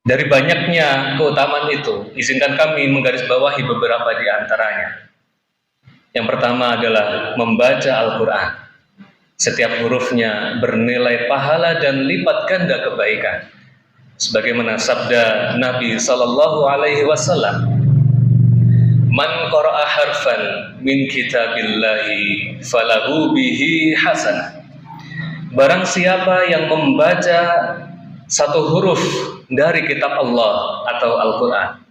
Dari banyaknya keutamaan itu, izinkan kami menggarisbawahi beberapa di antaranya. Yang pertama adalah membaca Al-Quran. Setiap hurufnya bernilai pahala dan lipat ganda kebaikan. Sebagaimana sabda Nabi Sallallahu Alaihi Wasallam, "Man qara'a harfan min kitabillahi falahu bihi hasanah." Barang siapa yang membaca satu huruf dari kitab Allah atau Al-Quran,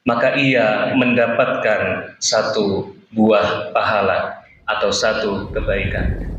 maka ia mendapatkan satu buah pahala atau satu kebaikan.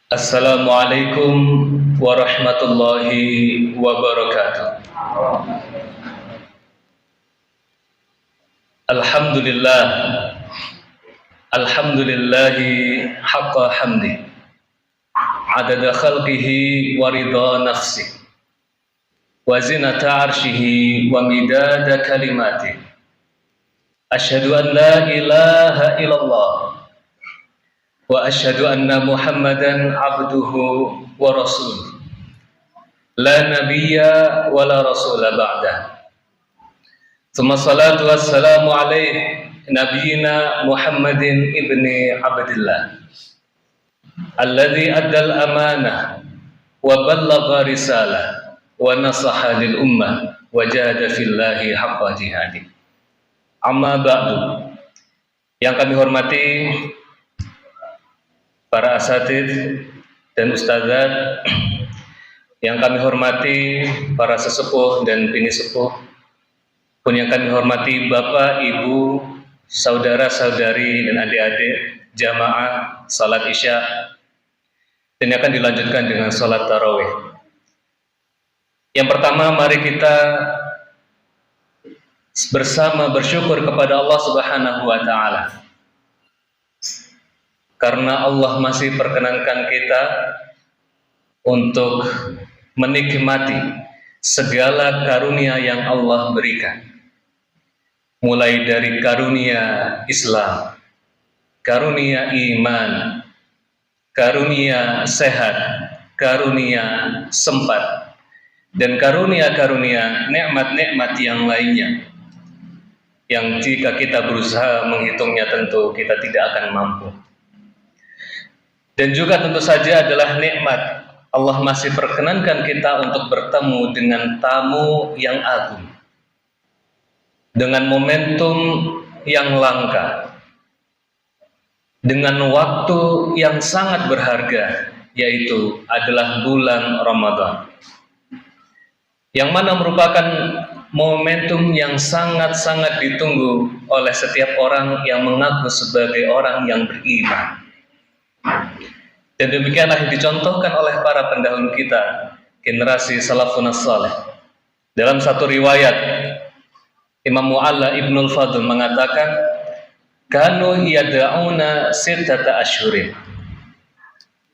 Assalamualaikum warahmatullahi wabarakatuh. Alhamdulillah, alhamdulillahi haqqa hamdi, adada khalqihi wa ridha nafsi, wa zinata arshihi wa midada kalimati. Asyhadu an la ilaha illallah wa asyhadu anna Muhammadan abduhu wa rasuluh. La nabiyya wa la rasula ba'dah. Tsumma salatu wassalamu alaihi nabiyina Muhammadin ibni Abdillah alladzi addal amanah wa ballagha risalah wa nasaha lil ummah wa jahada fillahi haqqa jihadi. Amma ba'du. Yang kami hormati para asatidz dan ustadzat, yang kami hormati para sesepuh dan bini sepuh, pun yang kami hormati Bapak, Ibu, saudara-saudari dan adik-adik jamaah salat Isya, dan akan dilanjutkan dengan salat tarawih. Yang pertama, mari kita bersama bersyukur kepada Allah Subhanahu wa taala. Karena Allah masih perkenankan kita untuk menikmati segala karunia yang Allah berikan. Mulai dari karunia Islam, karunia iman, karunia sehat, karunia sempat, dan karunia-karunia nikmat-nikmat yang lainnya, yang jika kita berusaha menghitungnya tentu kita tidak akan mampu. Dan juga tentu saja adalah nikmat Allah masih perkenankan kita untuk bertemu dengan tamu yang agung, dengan momentum yang langka, dengan waktu yang sangat berharga, yaitu adalah bulan Ramadan, yang mana merupakan momentum yang sangat-sangat ditunggu oleh setiap orang yang mengaku sebagai orang yang beriman. Dan demikianlah yang dicontohkan oleh para pendahulu kita, generasi salafun salih. Dalam satu riwayat, Imam Mu'alla Ibnul Fadl mengatakan, kanu yada'una sittata asyhurin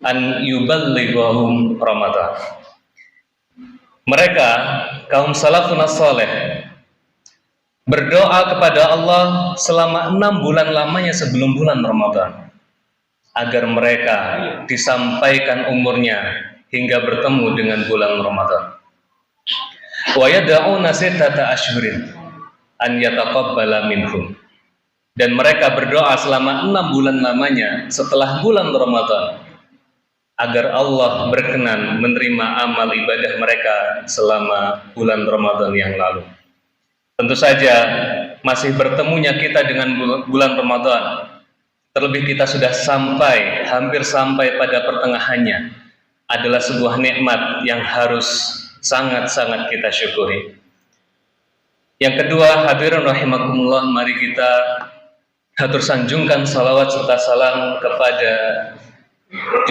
an yuballighahum Ramadan. Mereka, kaum salafun salih, berdoa kepada Allah selama 6 bulan lamanya sebelum bulan Ramadan, agar mereka disampaikan umurnya hingga bertemu dengan bulan Ramadan. wa yad'una sittata ashhurin an yataqabbala minhum. Dan mereka berdoa selama 6 bulan lamanya setelah bulan Ramadan agar Allah berkenan menerima amal ibadah mereka selama bulan Ramadan yang lalu. Tentu saja masih bertemunya kita dengan bulan Ramadan, terlebih kita sudah hampir sampai pada pertengahannya, adalah sebuah nikmat yang harus sangat-sangat kita syukuri. Yang kedua, hadirin rahimakumullah, mari kita hatur sanjungkan salawat serta salam kepada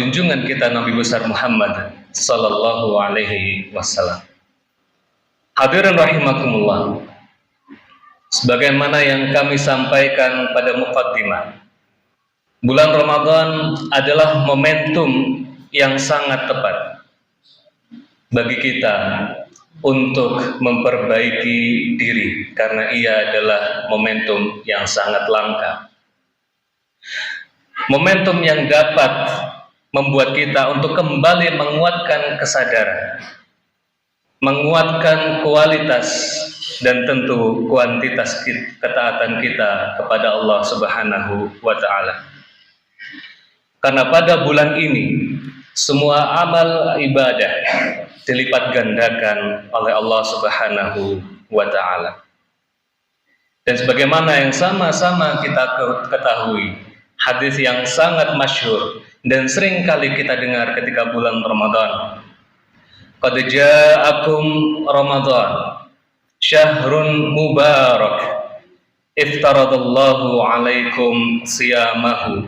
junjungan kita Nabi besar Muhammad sallallahu alaihi wasallam. Hadirin rahimakumullah, sebagaimana yang kami sampaikan pada muqaddimah, bulan Ramadan adalah momentum yang sangat tepat bagi kita untuk memperbaiki diri, karena ia adalah momentum yang sangat langka. Momentum yang dapat membuat kita untuk kembali menguatkan kesadaran, menguatkan kualitas dan tentu kuantitas ketaatan kita kepada Allah Subhanahu wa Ta'ala. Karena pada bulan ini semua amal ibadah dilipat gandakan oleh Allah Subhanahu wa Ta'ala. Dan sebagaimana yang sama-sama kita ketahui, hadis yang sangat masyhur dan sering kali kita dengar ketika bulan Ramadan, qad ja'akum Ramadan syahrun mubarak iftaradallahu alaikum siyamahu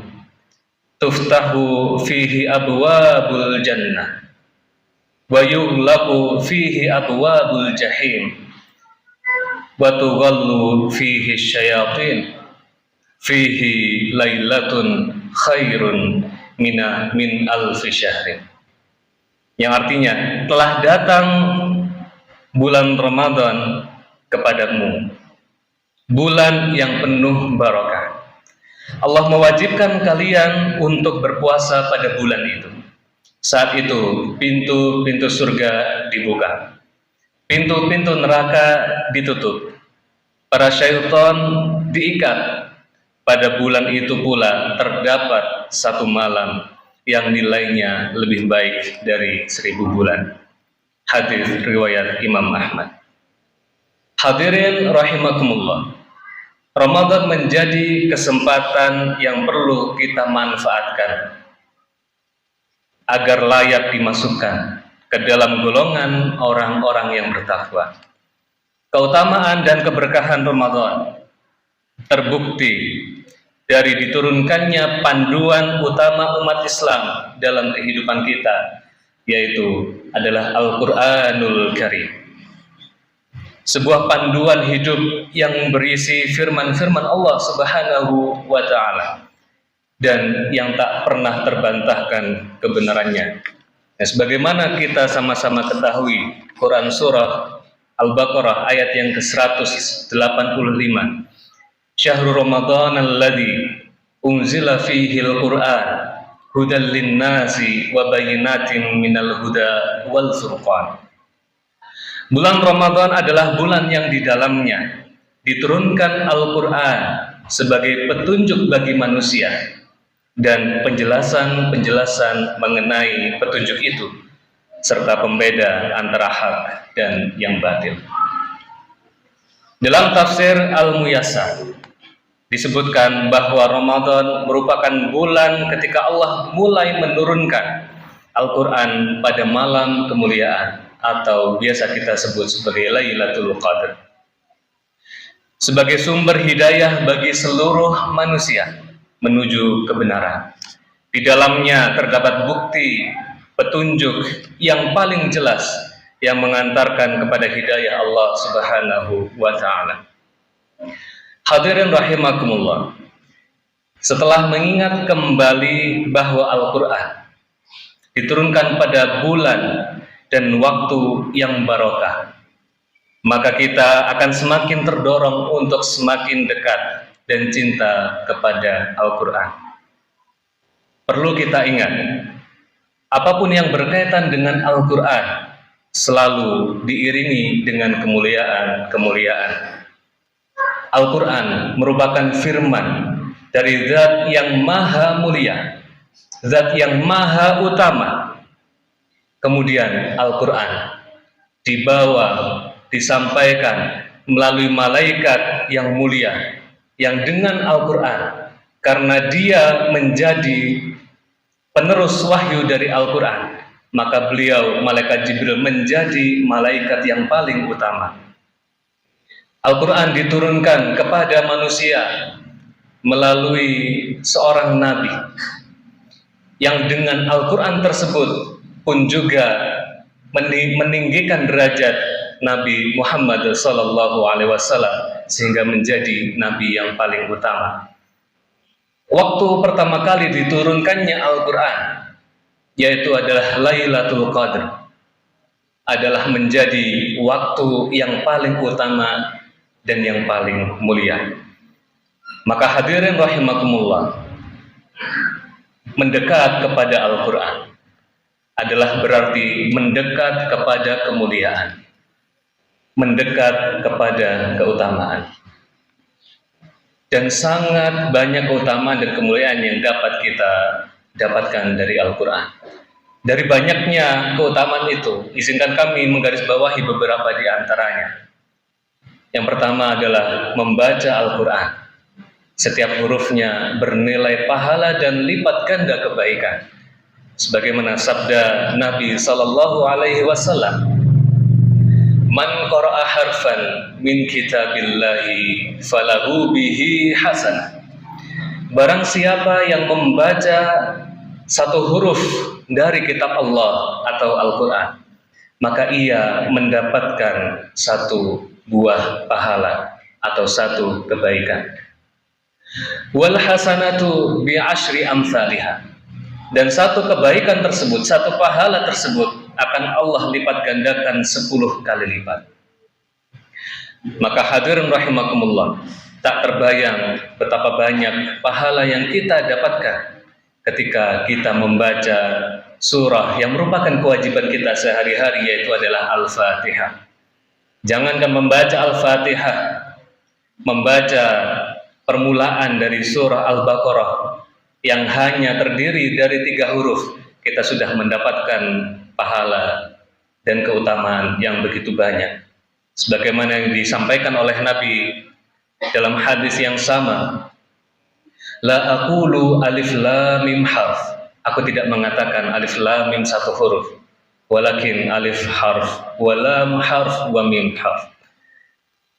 tuftahu fihi abwabul jannah wa yughlaqu fihi abwabul jahim wa tughallu fihi syayatin fihi lailatun khairun min alfi syahrin. Yang artinya, telah datang bulan Ramadan kepadamu, bulan yang penuh barakah. Allah mewajibkan kalian untuk berpuasa pada bulan itu. Saat itu pintu-pintu surga dibuka, pintu-pintu neraka ditutup, para syaitan diikat. Pada bulan itu pula terdapat satu malam yang nilainya lebih baik dari 1000 bulan. Hadis riwayat Imam Ahmad. Hadirin rahimakumullah, Ramadan menjadi kesempatan yang perlu kita manfaatkan agar layak dimasukkan ke dalam golongan orang-orang yang bertakwa. Keutamaan dan keberkahan Ramadan terbukti dari diturunkannya panduan utama umat Islam dalam kehidupan kita, yaitu adalah Al-Quranul Karim. Sebuah panduan hidup yang berisi firman-firman Allah Subhanahu wa Ta'ala dan yang tak pernah terbantahkan kebenarannya. Nah, sebagaimana kita sama-sama ketahui, Quran surah Al-Baqarah ayat yang ke-185, Syahrul Ramadan alladzi unzila fihi al-Qur'an hudal linnasi wa bayyinatin minal huda wal furqan. Bulan Ramadan adalah bulan yang di dalamnya diturunkan Al-Qur'an sebagai petunjuk bagi manusia dan penjelasan-penjelasan mengenai petunjuk itu serta pembeda antara hak dan yang batil. Dalam tafsir Al-Muyassar disebutkan bahwa Ramadan merupakan bulan ketika Allah mulai menurunkan Al-Quran pada malam kemuliaan atau biasa kita sebut sebagai Lailatul Qadar, sebagai sumber hidayah bagi seluruh manusia menuju kebenaran. Di dalamnya terdapat bukti petunjuk yang paling jelas yang mengantarkan kepada hidayah Allah Subhanahu wa Ta'ala. Hadirin rahimakumullah, setelah mengingat kembali bahwa Al-Quran diturunkan pada bulan dan waktu yang barokah, maka kita akan semakin terdorong untuk semakin dekat dan cinta kepada Al-Quran. Perlu kita ingat, apapun yang berkaitan dengan Al-Quran selalu diiringi dengan kemuliaan-kemuliaan. Al-Quran merupakan firman dari Zat yang maha mulia, Zat yang maha utama. Kemudian Al-Quran dibawa, disampaikan melalui malaikat yang mulia, yang dengan Al-Quran, karena dia menjadi penerus wahyu dari Al-Quran, maka beliau, malaikat Jibril, menjadi malaikat yang paling utama. Al-Quran diturunkan kepada manusia melalui seorang nabi, yang dengan Al-Quran tersebut pun juga meninggikan derajat Nabi Muhammad SAW, sehingga menjadi nabi yang paling utama. Waktu pertama kali diturunkannya Al-Quran, yaitu adalah Lailatul Qadar, adalah menjadi waktu yang paling utama dan yang paling mulia. Maka hadirin rahimakumullah, mendekat kepada Al-Quran adalah berarti mendekat kepada kemuliaan, mendekat kepada keutamaan. Dan sangat banyak keutamaan dan kemuliaan yang dapat kita dapatkan dari Al-Quran. Dari banyaknya keutamaan itu, izinkan kami menggarisbawahi beberapa di antaranya. Yang pertama adalah membaca Al-Quran. Setiap hurufnya bernilai pahala dan lipat ganda kebaikan. Sebagaimana sabda Nabi SAW, "Man qara'a harfan min kitabillahi falahu bihi hasanah." Barang siapa yang membaca satu huruf dari kitab Allah atau Al-Quran, maka ia mendapatkan satu buah pahala atau satu kebaikan. Wal hasanatu bi asyri amsalihha. Dan satu kebaikan tersebut, satu pahala tersebut akan Allah lipat gandakan 10 kali lipat. Maka hadirin rahimakumullah, tak terbayang betapa banyak pahala yang kita dapatkan ketika kita membaca surah yang merupakan kewajiban kita sehari-hari, yaitu adalah Al-Fatihah. Jangankan membaca Al-Fatihah, membaca permulaan dari surah Al-Baqarah yang hanya terdiri dari 3 huruf, kita sudah mendapatkan pahala dan keutamaan yang begitu banyak. Sebagaimana yang disampaikan oleh Nabi dalam hadis yang sama, "La aqulu alif lam mim harf." Aku tidak mengatakan alif lam mim satu huruf, walakin alif harf, wa lam harf, wa mim harf.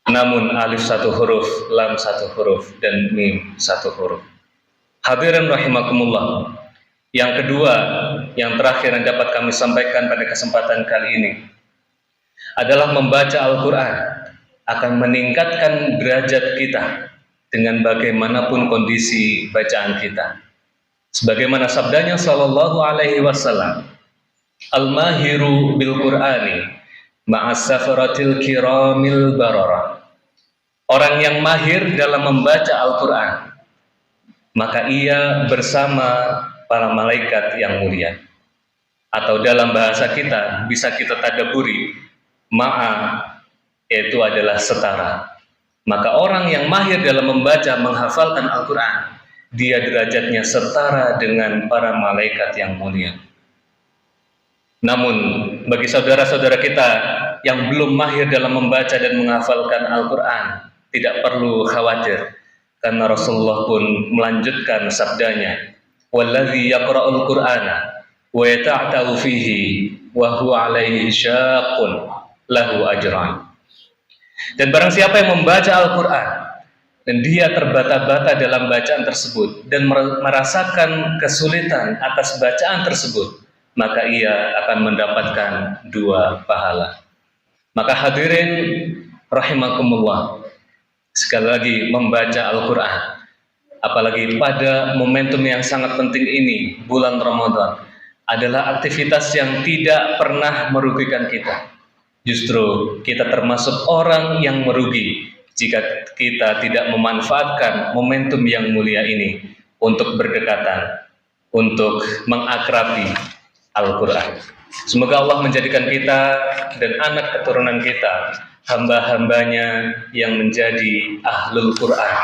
Namun alif satu huruf, lam satu huruf, dan mim satu huruf. Hadirin rahimakumullah. Yang kedua, yang terakhir yang dapat kami sampaikan pada kesempatan kali ini adalah membaca Al-Quran akan meningkatkan derajat kita dengan bagaimanapun kondisi bacaan kita. Sebagaimana sabdanya sallallahu alaihi wasallam, "Al-mahiru bil Qur'ani ma'as safaratil kiramil bararah." Orang yang mahir dalam membaca Al-Quran, maka ia bersama para malaikat yang mulia. Atau dalam bahasa kita, bisa kita tadabburi, ma'a, yaitu adalah setara. Maka orang yang mahir dalam membaca, menghafalkan Al-Quran, dia derajatnya setara dengan para malaikat yang mulia. Namun, bagi saudara-saudara kita yang belum mahir dalam membaca dan menghafalkan Al-Quran, tidak perlu khawatir, karena Rasulullah pun melanjutkan sabdanya, "Wallazi yaqra'ul Qur'ana wa yata'ta'u fihi wa huwa 'alaihi syaqqun lahu ajran." Dan barang siapa yang membaca Al-Quran dan dia terbata-bata dalam bacaan tersebut dan merasakan kesulitan atas bacaan tersebut, maka ia akan mendapatkan 2 pahala. Maka hadirin rahimakumullah, sekali lagi membaca Al-Quran, apalagi pada momentum yang sangat penting ini, bulan Ramadan, adalah aktivitas yang tidak pernah merugikan kita. Justru kita termasuk orang yang merugi jika kita tidak memanfaatkan momentum yang mulia ini untuk berdekatan, untuk mengakrabi Al-Quran. Semoga Allah menjadikan kita dan anak keturunan kita hamba-hambanya yang menjadi ahlul Quran,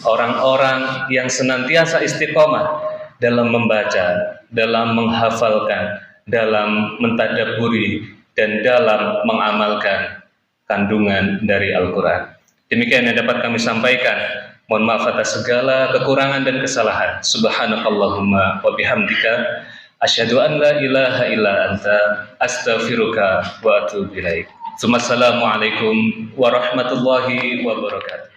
orang-orang yang senantiasa istiqomah dalam membaca, dalam menghafalkan, dalam mentadabburi, dan dalam mengamalkan kandungan dari Al-Quran. Demikian yang dapat kami sampaikan. Mohon maaf atas segala kekurangan dan kesalahan. Subhanakallahumma wa bihamdika asyhadu an la ilaha illa anta astaghfiruka wa atubu ilaik. Assalamualaikum warahmatullahi wabarakatuh.